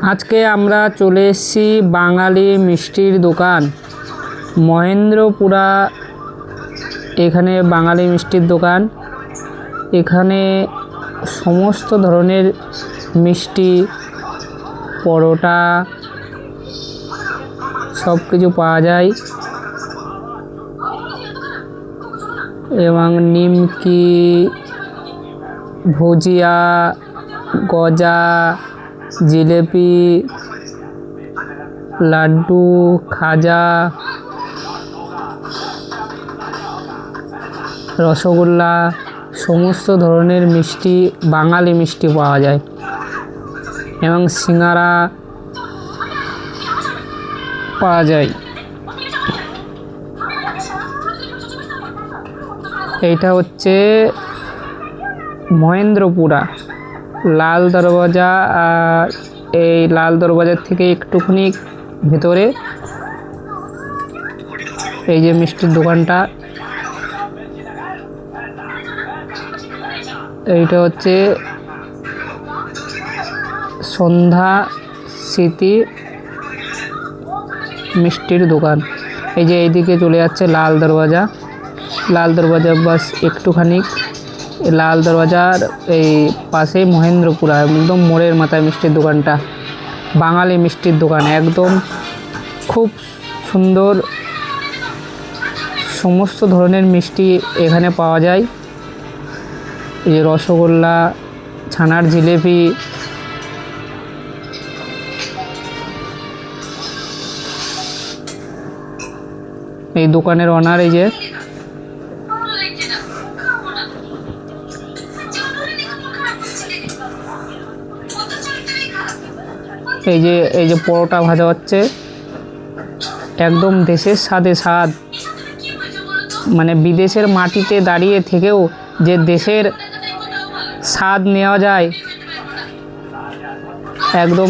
আজকে আমরা চলে এসেছি বাঙালি মিষ্টির দোকান মহেন্দ্রপুরা। এখানে বাঙালি মিষ্টির দোকান। এখানে সমস্ত ধরনের মিষ্টি, পরোটা সব কিছু পাওয়া যায় এবং নিমকি, ভুজিয়া, গজা, জিলেপি, লাড্ডু, খাজা, রসগোল্লা, সমস্ত ধরনের মিষ্টি, বাঙালি মিষ্টি পাওয়া যায় এবং সিঙ্গারা পাওয়া যায়। এইটা হচ্ছে মহেন্দ্রপুরা লাল দরওয়াজা। আর এই লাল দরওয়াজার থেকে একটুখানি ভেতরে এই যে মিষ্টির দোকানটা, এইটা হচ্ছে সন্ধ্যা স্মৃতি মিষ্টির দোকান। এই যে এইদিকে চলে যাচ্ছে লাল দরওয়াজা। লাল দরওয়াজা বাস একটুখানি, লাল দরওয়াজার এই পাশেই মহেন্দ্রপুরা, একদম মোড়ের মাথায় মিষ্টির দোকানটা। বাঙালি মিষ্টির দোকান, একদম খুব সুন্দর। সমস্ত ধরনের মিষ্টি এখানে পাওয়া যায়। এই যে রসগোল্লা, ছানার জিলেপি, এই দোকানের ওনার এই যে এই যে পরোটা ভাজা হচ্ছে, একদম দেশের স্বাদে স্বাদ। মানে বিদেশের মাটিতে দাঁড়িয়ে থেকেও যে দেশের স্বাদ নেওয়া যায়, একদম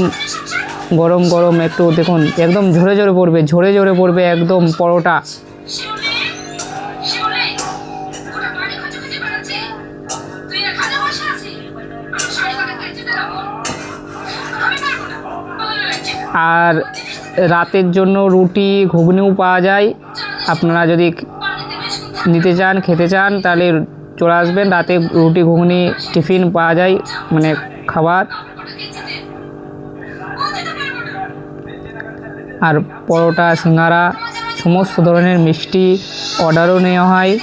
গরম গরম। একটু দেখুন, একদম ঝরে ঝরে পড়বে একদম পরোটা। আর রাতের জন্য রুটি, ঘুগনিও পাওয়া যায়। আপনারা যদি নিতে চান, খেতে চান, তাহলে চলে আসবেন। রাতে রুটি, ঘুগনি, টিফিন পাওয়া যায়, মানে খাবার। আর পরোটা, সিঙ্গারা, সমস্ত ধরনের মিষ্টি অর্ডারও নেওয়া হয়।